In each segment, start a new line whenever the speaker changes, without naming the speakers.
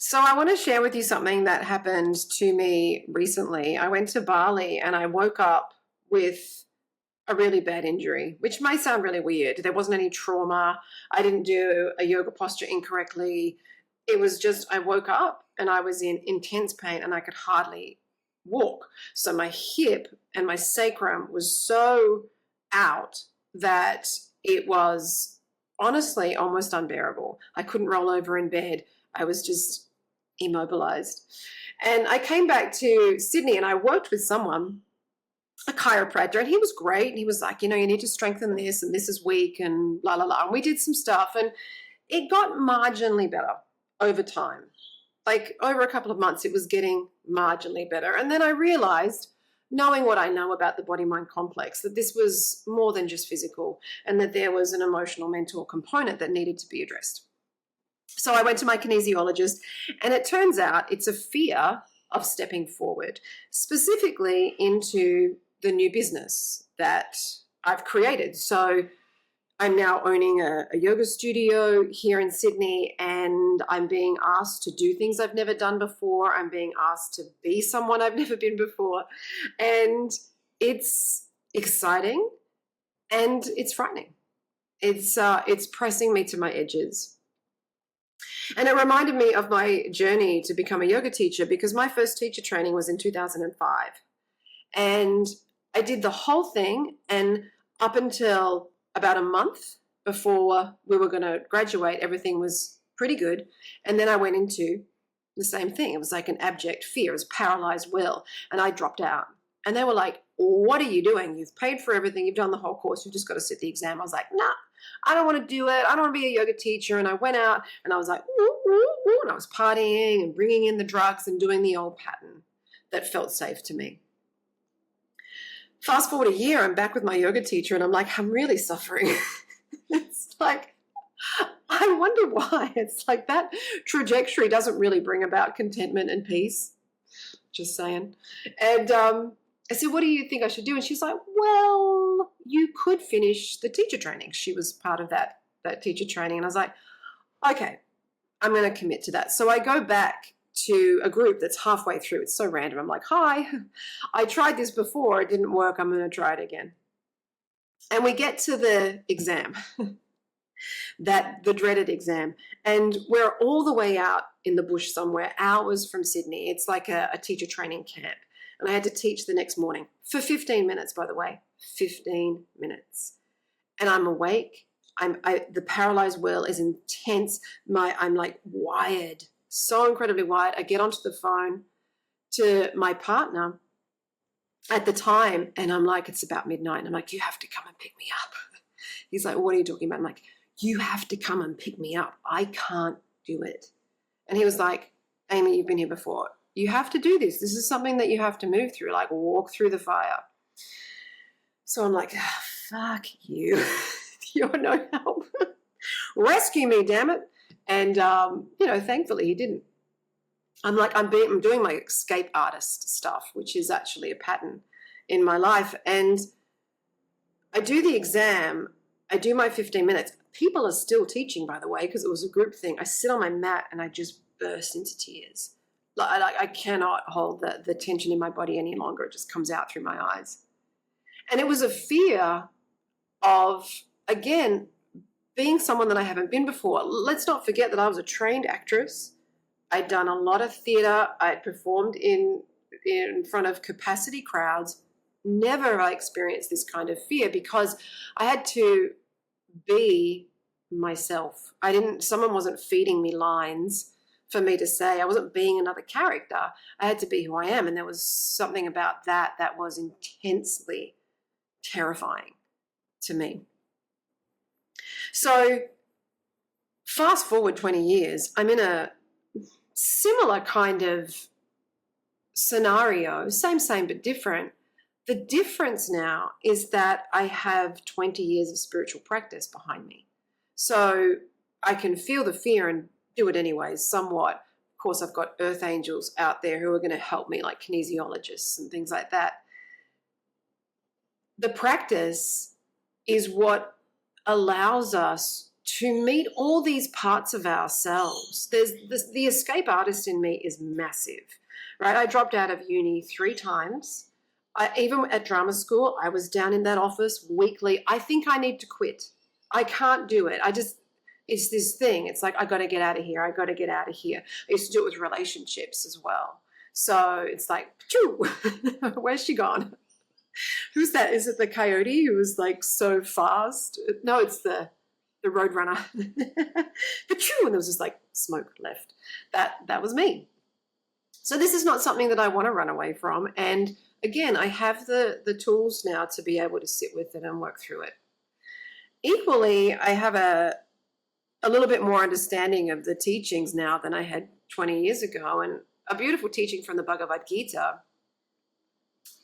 So I want to share with you something that happened to me recently. I went to Bali and I woke up with a really bad injury, which may sound really weird. There wasn't any trauma. I didn't do a yoga posture incorrectly. It was just I woke up and I was in intense pain and I could hardly walk. So my hip and my sacrum was so out that it was honestly almost unbearable. I couldn't roll over in bed. I was just immobilized. And I came back to Sydney and I worked with someone, a chiropractor, and he was great. And he was like, you need to strengthen this and this is weak and la la la. And we did some stuff and it got marginally better over time. Like over a couple of months, it was getting marginally better. And then I realized, knowing what I know about the body-mind complex, that this was more than just physical and that there was an emotional, mental component that needed to be addressed. So I went to my kinesiologist, and it turns out it's a fear of stepping forward, specifically into the new business that I've created. So I'm now owning a yoga studio here in Sydney, and I'm being asked to do things I've never done before. I'm being asked to be someone I've never been before. And it's exciting and it's frightening. It's pressing me to my edges. And it reminded me of my journey to become a yoga teacher, because my first teacher training was in 2005. And I did the whole thing, and up until about a month before we were going to graduate, everything was pretty good. And then I went into the same thing. It was like an abject fear. It was paralyzed will. And I dropped out. And they were like, what are you doing? You've paid for everything. You've done the whole course. You've just got to sit the exam. I was like, nah, I don't want to do it. I don't want to be a yoga teacher. And I went out and I was like, woo, woo, woo, and I was partying and bringing in the drugs and doing the old pattern that felt safe to me. Fast forward a year, I'm back with my yoga teacher and I'm like, I'm really suffering. It's like, I wonder why. It's like that trajectory doesn't really bring about contentment and peace. Just saying. And I said, what do you think I should do? And she's like, well, you could finish the teacher training. She was part of that teacher training. And I was like, okay, I'm going to commit to that. So I go back to a group that's halfway through. It's so random. I'm like, hi, I tried this before. It didn't work. I'm going to try it again. And we get to the exam, the dreaded exam. And we're all the way out in the bush somewhere, hours from Sydney. It's like a teacher training camp. And I had to teach the next morning for 15 minutes, by the way, 15 minutes. And I'm awake. The paralyzed will is intense. I'm like wired, so incredibly wired. I get onto the phone to my partner at the time, and I'm like, it's about midnight. And I'm like, you have to come and pick me up. He's like, what are you talking about? I'm like, you have to come and pick me up. I can't do it. And he was like, Amy, you've been here before. You have to do this. This is something that you have to move through, like walk through the fire. So I'm like, fuck you. You're no help. Rescue me, damn it. And, thankfully he didn't. I'm like, I'm doing my escape artist stuff, which is actually a pattern in my life. And I do the exam. I do my 15 minutes. People are still teaching, by the way, because it was a group thing. I sit on my mat and I just burst into tears. I cannot hold the tension in my body any longer. It just comes out through my eyes. And it was a fear of, again, being someone that I haven't been before. Let's not forget that I was a trained actress. I'd done a lot of theater. I'd performed in front of capacity crowds. Never have I experienced this kind of fear because I had to be myself. Someone wasn't feeding me lines for me to say. I wasn't being another character. I had to be who I am. And there was something about that was intensely terrifying to me. So fast forward 20 years, I'm in a similar kind of scenario, same but different. The difference now is that I have 20 years of spiritual practice behind me. So I can feel the fear and do it anyways, somewhat. Of course, I've got earth angels out there who are going to help me, like kinesiologists and things like that. The practice is what allows us to meet all these parts of ourselves. There's the escape artist in me is massive, right? I dropped out of uni 3 times. Even at drama school, I was down in that office weekly. I think I need to quit. I can't do it. It's this thing. It's like, I got to get out of here. I got to get out of here. I used to do it with relationships as well. So it's like, where's she gone? Who's that? Is it the coyote who was like so fast? No, it's the road runner. And there was just like smoke left. That was me. So this is not something that I want to run away from. And again, I have the tools now to be able to sit with it and work through it. Equally, I have a little bit more understanding of the teachings now than I had 20 years ago. And a beautiful teaching from the Bhagavad Gita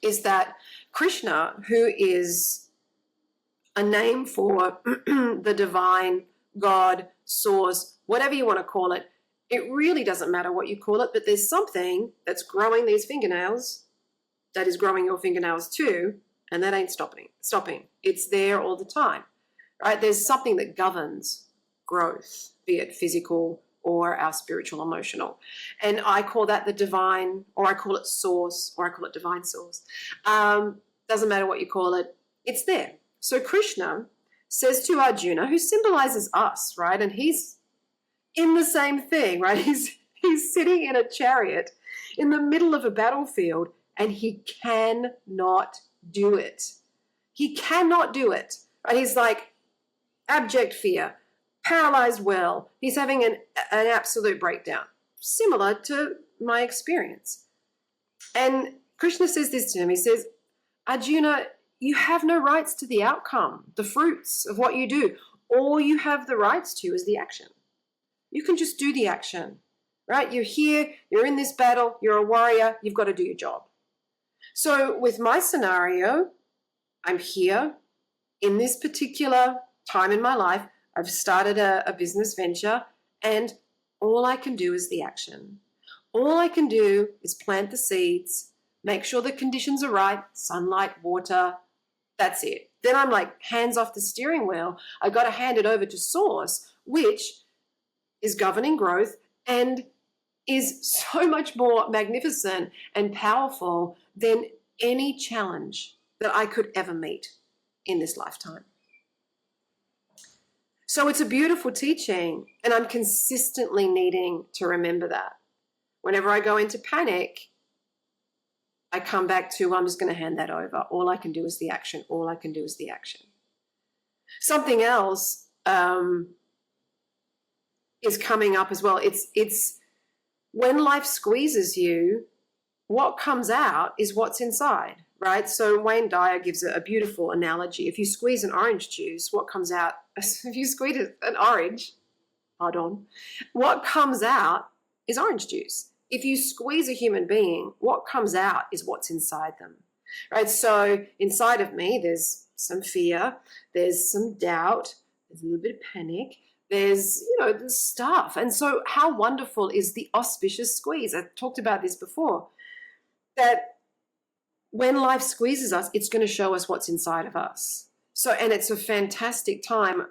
is that Krishna, who is a name for the divine, God, source, whatever you want to call it, it really doesn't matter what you call it, but there's something that's growing these fingernails that is growing your fingernails too, and that ain't stopping. It's there all the time, right? There's something that governs growth, be it physical or our spiritual, emotional. And I call that the divine, or I call it source, or I call it divine source. Doesn't matter what you call it, it's there. So Krishna says to Arjuna, who symbolizes us, right? And he's in the same thing, right? He's sitting in a chariot in the middle of a battlefield, and he cannot do it. He cannot do it, right? He's like abject fear, paralyzed will. He's having an absolute breakdown, similar to my experience. And Krishna says this to him. He says, Arjuna, you have no rights to the outcome, the fruits of what you do. All you have the rights to is the action. You can just do the action, right? You're here, you're in this battle, you're a warrior, you've got to do your job. So with my scenario, I'm here in this particular time in my life. I've started a business venture, and all I can do is the action. All I can do is plant the seeds, make sure the conditions are right, sunlight, water, that's it. Then I'm like hands off the steering wheel. I got to hand it over to Source, which is governing growth and is so much more magnificent and powerful than any challenge that I could ever meet in this lifetime. So it's a beautiful teaching, and I'm consistently needing to remember that. Whenever I go into panic, I come back to, I'm just going to hand that over. All I can do is the action. All I can do is the action. Something else is coming up as well. It's when life squeezes you, what comes out is what's inside, right? So Wayne Dyer gives a beautiful analogy. If you squeeze an orange juice, what comes out? If you squeeze an orange, what comes out is orange juice. If you squeeze a human being, what comes out is what's inside them, right? So inside of me, there's some fear, there's some doubt, there's a little bit of panic, there's, the stuff. And so how wonderful is the auspicious squeeze? I talked about this before, that when life squeezes us, it's going to show us what's inside of us. So, and it's a fantastic time.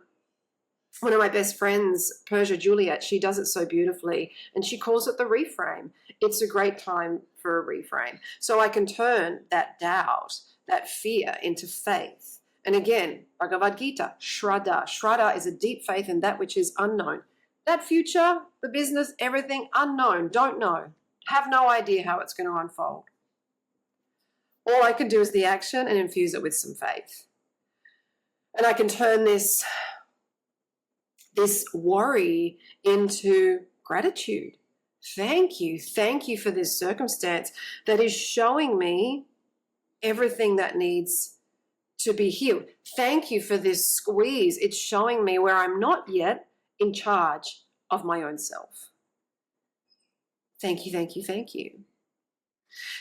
One of my best friends, Persia Juliet, she does it so beautifully, and she calls it the reframe. It's a great time for a reframe. So I can turn that doubt, that fear, into faith. And again, Bhagavad Gita, Shraddha. Shraddha is a deep faith in that which is unknown. That future, the business, everything, unknown, don't know, have no idea how it's going to unfold. All I can do is the action and infuse it with some faith. And I can turn this worry into gratitude. Thank you for this circumstance that is showing me everything that needs to be healed. Thank you for this squeeze. It's showing me where I'm not yet in charge of my own self. Thank you.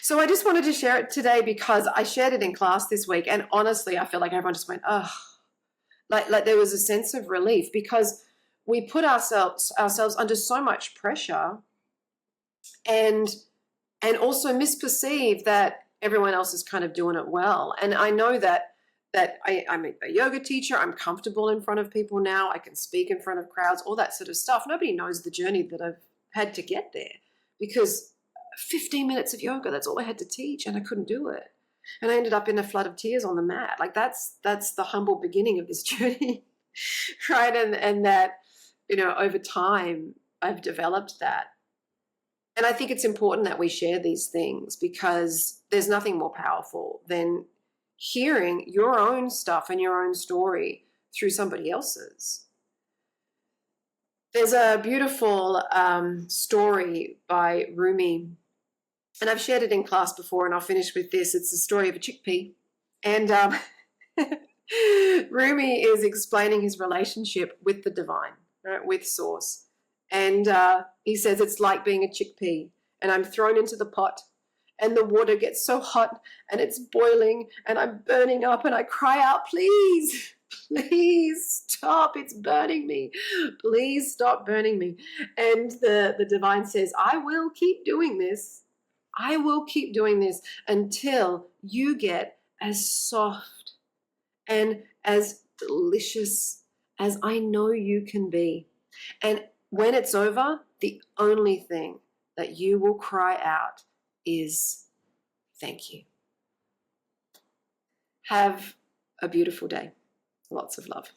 So I just wanted to share it today because I shared it in class this week, and honestly, I feel like everyone just went, oh, like there was a sense of relief, because we put ourselves under so much pressure and also misperceive that everyone else is kind of doing it well. And I know that that I'm a yoga teacher. I'm comfortable in front of people now. I can speak in front of crowds, all that sort of stuff. Nobody knows the journey that I've had to get there, because 15 minutes of yoga, that's all I had to teach, and I couldn't do it. And I ended up in a flood of tears on the mat. Like that's the humble beginning of this journey, right? And that, over time I've developed that. And I think it's important that we share these things, because there's nothing more powerful than hearing your own stuff and your own story through somebody else's. There's a beautiful story by Rumi, and I've shared it in class before, and I'll finish with this. It's the story of a chickpea. And Rumi is explaining his relationship with the divine, right, with source. And he says, it's like being a chickpea, and I'm thrown into the pot, and the water gets so hot, and it's boiling, and I'm burning up, and I cry out, please, please stop, it's burning me. Please stop burning me. And the divine says, I will keep doing this. I will keep doing this until you get as soft and as delicious as I know you can be. And when it's over, the only thing that you will cry out is thank you. Have a beautiful day. Lots of love.